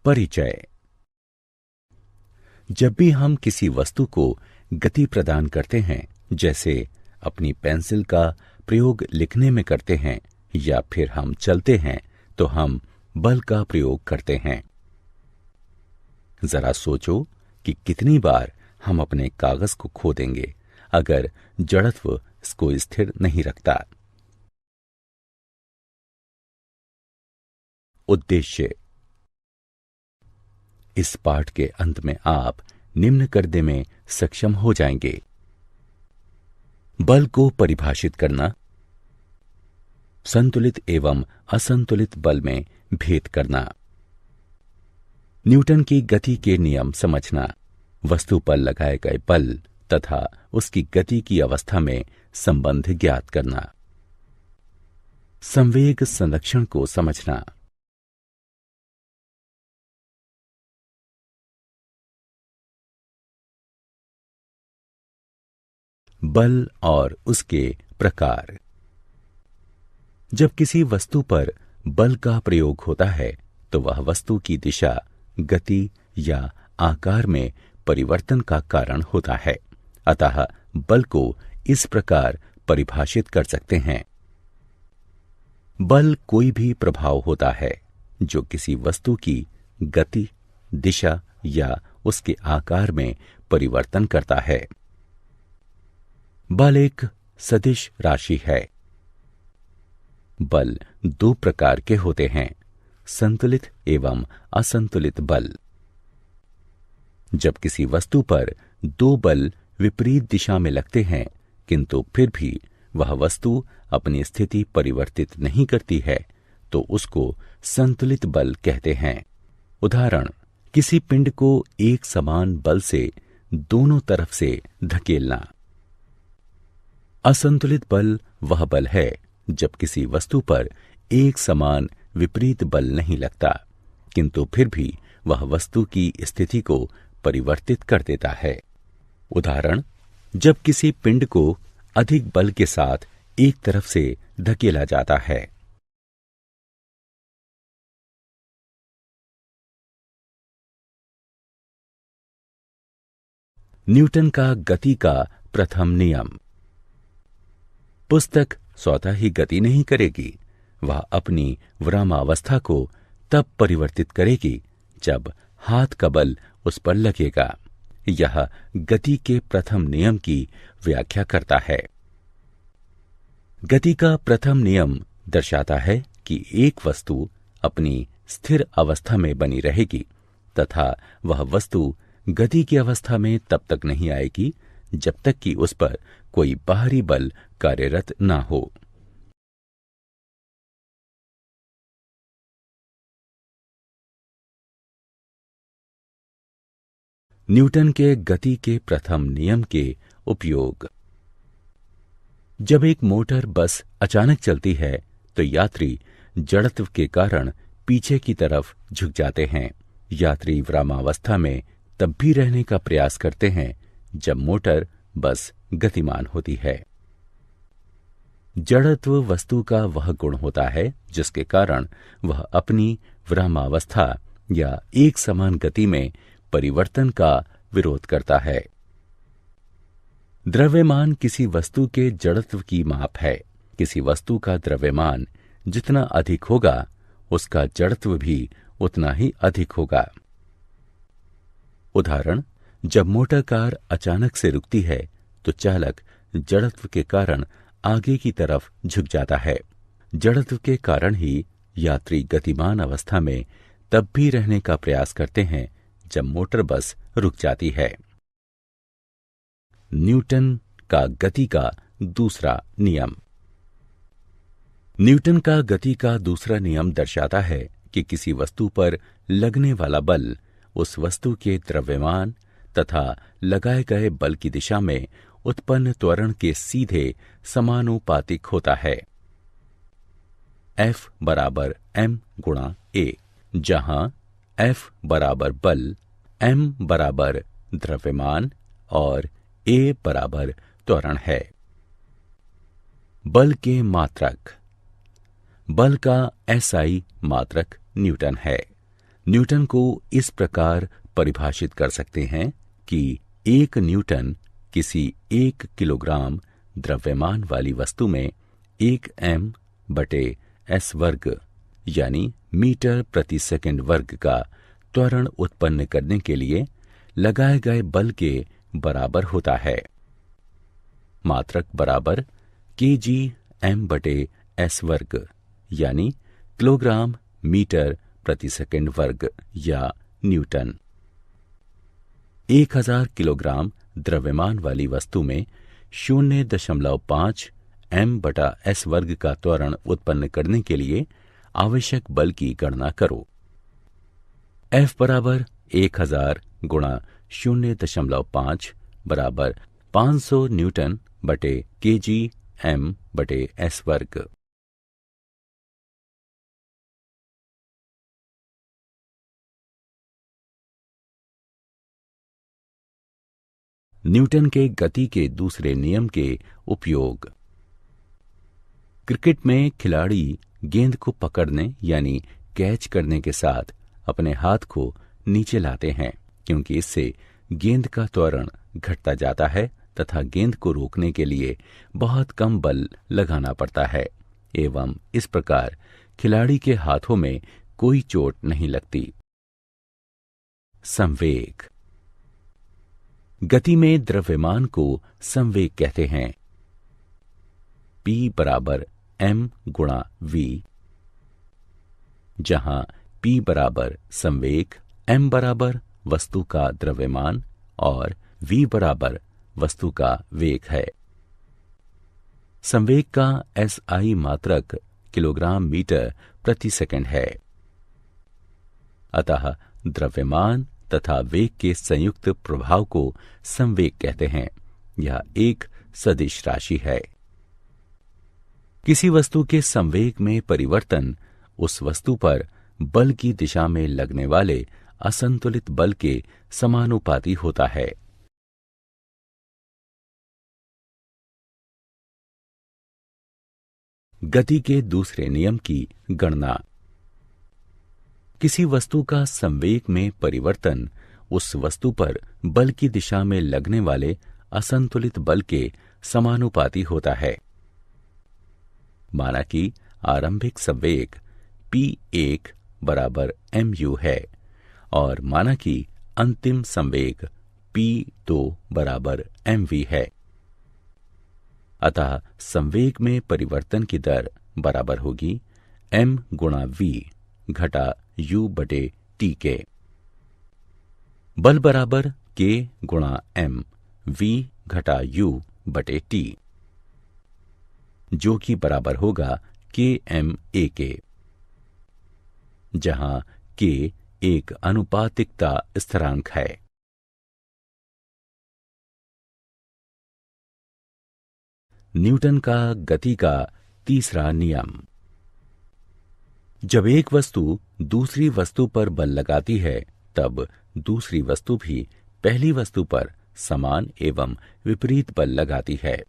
परिचय। जब भी हम किसी वस्तु को गति प्रदान करते हैं, जैसे अपनी पेंसिल का प्रयोग लिखने में करते हैं या फिर हम चलते हैं, तो हम बल का प्रयोग करते हैं। जरा सोचो कि कितनी बार हम अपने कागज को खो देंगे अगर जड़त्व इसको स्थिर नहीं रखता। उद्देश्य। इस पाठ के अंत में आप निम्न करने में सक्षम हो जाएंगे: बल को परिभाषित करना, संतुलित एवं असंतुलित बल में भेद करना, न्यूटन की गति के नियम समझना, वस्तु पर लगाए गए बल तथा उसकी गति की अवस्था में संबंध ज्ञात करना, संवेग संरक्षण को समझना। बल और उसके प्रकार। जब किसी वस्तु पर बल का प्रयोग होता है तो वह वस्तु की दिशा, गति या आकार में परिवर्तन का कारण होता है। अतः बल को इस प्रकार परिभाषित कर सकते हैं: बल कोई भी प्रभाव होता है जो किसी वस्तु की गति, दिशा या उसके आकार में परिवर्तन करता है। बल एक सदिश राशि है। बल दो प्रकार के होते हैं: संतुलित एवं असंतुलित बल। जब किसी वस्तु पर दो बल विपरीत दिशा में लगते हैं किंतु फिर भी वह वस्तु अपनी स्थिति परिवर्तित नहीं करती है, तो उसको संतुलित बल कहते हैं। उदाहरण: किसी पिंड को एक समान बल से दोनों तरफ से धकेलना। असंतुलित बल वह बल है जब किसी वस्तु पर एक समान विपरीत बल नहीं लगता, किंतु फिर भी वह वस्तु की स्थिति को परिवर्तित कर देता है। उदाहरण: जब किसी पिंड को अधिक बल के साथ एक तरफ से धकेला जाता है। न्यूटन का गति का प्रथम नियम। पुस्तक स्वतः ही गति नहीं करेगी, वह अपनी विरामावस्था को तब परिवर्तित करेगी जब हाथ का बल उस पर लगेगा। यह गति के प्रथम नियम की व्याख्या करता है। गति का प्रथम नियम दर्शाता है कि एक वस्तु अपनी स्थिर अवस्था में बनी रहेगी तथा वह वस्तु गति की अवस्था में तब तक नहीं आएगी जब तक कि उस पर कोई बाहरी बल कार्यरत ना हो। न्यूटन के गति के प्रथम नियम के उपयोग। जब एक मोटर बस अचानक चलती है तो यात्री जड़त्व के कारण पीछे की तरफ झुक जाते हैं। यात्री विरामावस्था में तब भी रहने का प्रयास करते हैं जब मोटर बस गतिमान होती है। जड़त्व वस्तु का वह गुण होता है जिसके कारण वह अपनी विरामावस्था या एक समान गति में परिवर्तन का विरोध करता है। द्रव्यमान किसी वस्तु के जड़त्व की माप है। किसी वस्तु का द्रव्यमान जितना अधिक होगा, उसका जड़त्व भी उतना ही अधिक होगा। उदाहरण: जब मोटर कार अचानक से रुकती है तो चालक जड़त्व के कारण आगे की तरफ झुक जाता है। जड़त्व के कारण ही यात्री गतिमान अवस्था में तब भी रहने का प्रयास करते हैं जब मोटर बस रुक जाती है। न्यूटन का गति का दूसरा नियम। न्यूटन का गति का दूसरा नियम दर्शाता है कि किसी वस्तु पर लगने वाला बल उस वस्तु के द्रव्यमान तथा लगाए गए बल की दिशा में उत्पन्न त्वरण के सीधे समानुपातिक होता है। F बराबर m गुणा a, जहां F बराबर बल, m बराबर द्रव्यमान और a बराबर त्वरण है। बल के मात्रक। बल का SI मात्रक न्यूटन है। न्यूटन को इस प्रकार परिभाषित कर सकते हैं कि 1 न्यूटन किसी 1 किलोग्राम द्रव्यमान वाली वस्तु में 1 m/s वर्ग यानी मीटर प्रति सेकंड वर्ग का त्वरण उत्पन्न करने के लिए लगाए गए बल के बराबर होता है। मात्रक बराबर kg/m/s वर्ग यानी किलोग्राम मीटर प्रति सेकंड वर्ग या न्यूटन। 1000 किलोग्राम द्रव्यमान वाली वस्तु में 0.5 m/s वर्ग का त्वरण उत्पन्न करने के लिए आवश्यक बल की गणना करो। F बराबर 1000 गुणा 0.5 बराबर 500 न्यूटन बटे kg/m/s वर्ग। न्यूटन के गति के दूसरे नियम के उपयोग। क्रिकेट में खिलाड़ी गेंद को पकड़ने यानी कैच करने के साथ अपने हाथ को नीचे लाते हैं, क्योंकि इससे गेंद का त्वरण घटता जाता है तथा गेंद को रोकने के लिए बहुत कम बल लगाना पड़ता है एवं इस प्रकार खिलाड़ी के हाथों में कोई चोट नहीं लगती। संवेग। गति में द्रव्यमान को संवेग कहते हैं। P बराबर m गुणा v, जहां P बराबर संवेग, m बराबर वस्तु का द्रव्यमान और v बराबर वस्तु का वेग है। संवेग का SI मात्रक किलोग्राम मीटर प्रति सेकंड है। अतः द्रव्यमान तथा वेग के संयुक्त प्रभाव को संवेग कहते हैं। यह एक सदिश राशि है। किसी वस्तु के संवेग में परिवर्तन उस वस्तु पर बल की दिशा में लगने वाले असंतुलित बल के समानुपाती होता है। गति के दूसरे नियम की गणना। किसी वस्तु का संवेग में परिवर्तन उस वस्तु पर बल की दिशा में लगने वाले असंतुलित बल के समानुपाती होता है। माना कि आरंभिक संवेग p1 बराबर mu है और माना कि अंतिम संवेग p2 बराबर mv है। अतः संवेग में परिवर्तन की दर बराबर होगी m गुणा v घटा u बटे t के। बल बराबर k गुणा m v घटा u बटे t, जो कि बराबर होगा kma के, जहां k एक अनुपातिकता स्थिरांक है। न्यूटन का गति का तीसरा नियम। जब एक वस्तु दूसरी वस्तु पर बल लगाती है, तब दूसरी वस्तु भी पहली वस्तु पर समान एवं विपरीत बल लगाती है।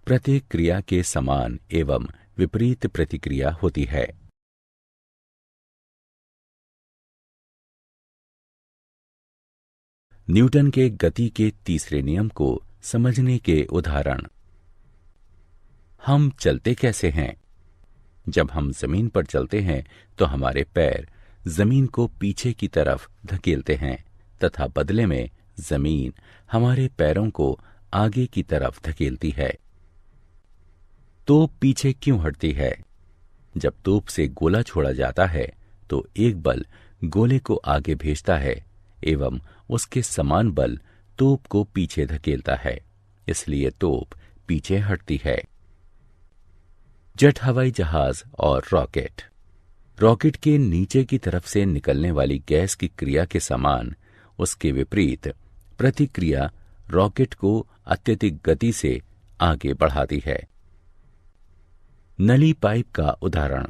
प्रत्येक क्रिया के समान एवं विपरीत प्रतिक्रिया होती है। न्यूटन के गति के तीसरे नियम को समझने के उदाहरण। हम चलते कैसे हैं? जब हम जमीन पर चलते हैं तो हमारे पैर जमीन को पीछे की तरफ धकेलते हैं तथा बदले में जमीन हमारे पैरों को आगे की तरफ धकेलती है। तोप पीछे क्यों हटती है? जब तोप से गोला छोड़ा जाता है तो एक बल गोले को आगे भेजता है एवं उसके समान बल तोप को पीछे धकेलता है, इसलिए तोप पीछे हटती है। जेट हवाई जहाज और रॉकेट। रॉकेट के नीचे की तरफ से निकलने वाली गैस की क्रिया के समान उसके विपरीत प्रतिक्रिया रॉकेट को अत्यधिक गति से आगे बढ़ाती है। नली पाइप का उदाहरण।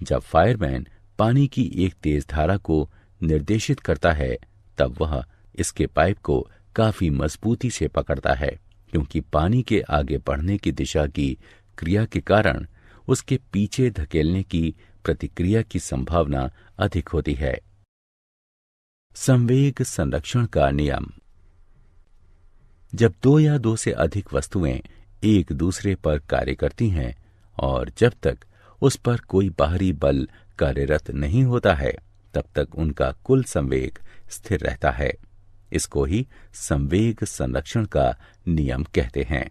जब फायरमैन पानी की एक तेज धारा को निर्देशित करता है, तब वह इसके पाइप को काफी मजबूती से पकड़ता है, क्योंकि पानी के आगे बढ़ने की दिशा की क्रिया के कारण उसके पीछे धकेलने की प्रतिक्रिया की संभावना अधिक होती है। संवेग संरक्षण का नियम। जब दो या दो से अधिक वस्तुएं एक दूसरे पर कार्य करती हैं और जब तक उस पर कोई बाहरी बल कार्यरत नहीं होता है, तब तक उनका कुल संवेग स्थिर रहता है। इसको ही संवेग संरक्षण का नियम कहते हैं।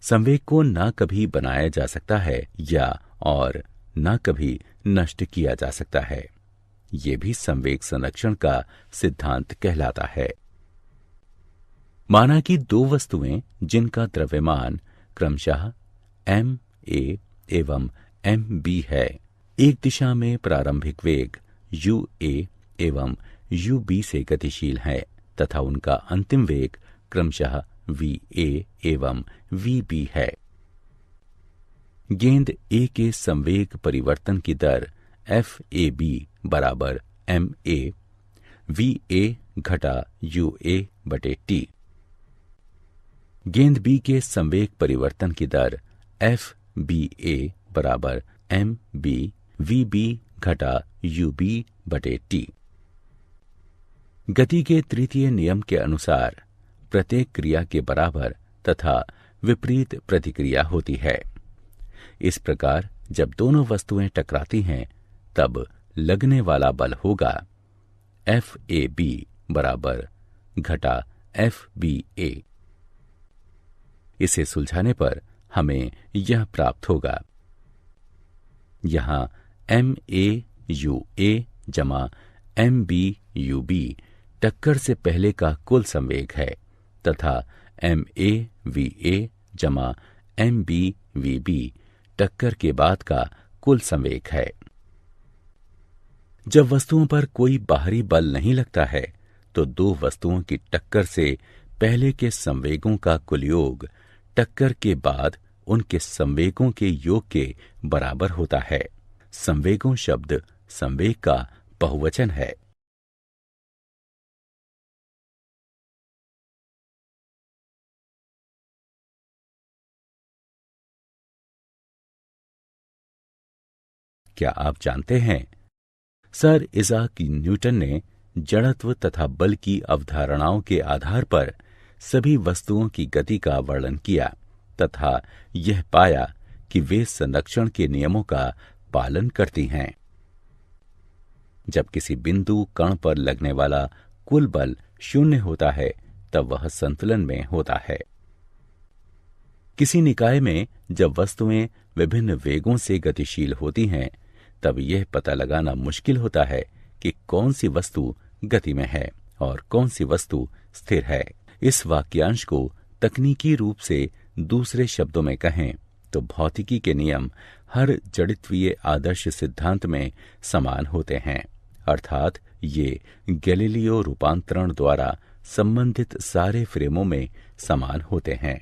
संवेग को ना कभी बनाया जा सकता है या और ना कभी नष्ट किया जा सकता है। ये भी संवेग संरक्षण का सिद्धांत कहलाता है। माना कि दो वस्तुएं जिनका द्रव्यमान क्रमशः ma एवं mb है, एक दिशा में प्रारंभिक वेग ua एवं ub से गतिशील है तथा उनका अंतिम वेग क्रमशः va एवं vb है। गेंद A के संवेग परिवर्तन की दर FAB बराबर ma va घटा ua बटे t। गेंद B के संवेग परिवर्तन की दर FBA बराबर mb vb घटा ub बटे t। गति के तृतीय नियम के अनुसार प्रत्येक क्रिया के बराबर तथा विपरीत प्रतिक्रिया होती है। इस प्रकार जब दोनों वस्तुएं टकराती हैं, तब लगने वाला बल होगा FAB बराबर घटा FBA। इसे सुलझाने पर हमें यह प्राप्त होगा। यहां MAUA जमा MBUB टक्कर से पहले का कुल संवेग है तथा MAVA जमा MBVB टक्कर के बाद का कुल संवेग है। जब वस्तुओं पर कोई बाहरी बल नहीं लगता है, तो दो वस्तुओं की टक्कर से पहले के संवेगों का कुल योग टक्कर के बाद उनके संवेगों के योग के बराबर होता है। संवेगों शब्द संवेग का बहुवचन है। क्या आप जानते हैं, सर इज़ाक न्यूटन ने जड़त्व तथा बल की अवधारणाओं के आधार पर सभी वस्तुओं की गति का वर्णन किया तथा यह पाया कि वे संरक्षण के नियमों का पालन करती हैं। जब किसी बिंदु कण पर लगने वाला कुल बल शून्य होता है, तब वह संतुलन में होता है। किसी निकाय में जब वस्तुएं विभिन्न वेगों से गतिशील होती हैं, तब यह पता लगाना मुश्किल होता है कि कौन सी वस्तु गति में है और कौन सी वस्तु स्थिर है। इस वाक्यांश को तकनीकी रूप से दूसरे शब्दों में कहें तो भौतिकी के नियम हर जड़त्वीय आदर्श सिद्धांत में समान होते हैं, अर्थात ये गैलीलियो रूपांतरण द्वारा संबंधित सारे फ्रेमों में समान होते हैं।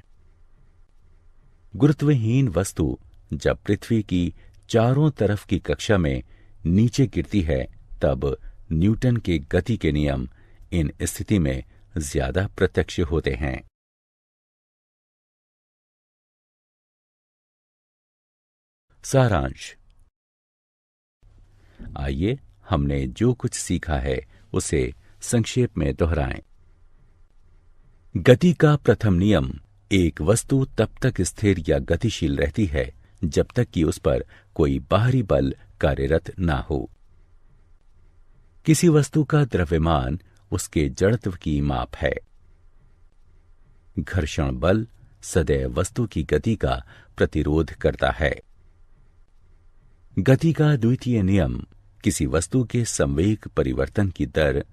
गुरुत्वहीन वस्तु जब पृथ्वी की चारों तरफ की कक्षा में नीचे गिरती है, तब न्यूटन के गति के नियम इन स्थिति में ज्यादा प्रत्यक्ष होते हैं। सारांश। आइए हमने जो कुछ सीखा है उसे संक्षेप में दोहराएं। गति का प्रथम नियम, एक वस्तु तब तक स्थिर या गतिशील रहती है जब तक कि उस पर कोई बाहरी बल कार्यरत ना हो। किसी वस्तु का द्रव्यमान उसके जड़त्व की माप है। घर्षण बल सदैव वस्तु की गति का प्रतिरोध करता है। गति का द्वितीय नियम, किसी वस्तु के संवेग परिवर्तन की दर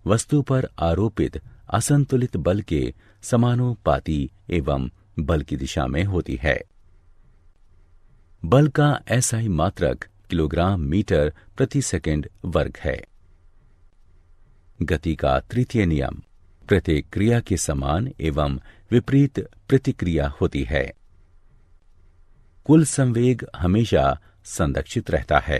वस्तु पर आरोपित असंतुलित बल के समानुपाती एवं बल की दिशा में होती है। बल का SI मात्रक किलोग्राम मीटर प्रति सेकंड वर्ग है। गति का तृतीय नियम, प्रत्येक क्रिया के समान एवं विपरीत प्रतिक्रिया होती है। कुल संवेग हमेशा संरक्षित रहता है।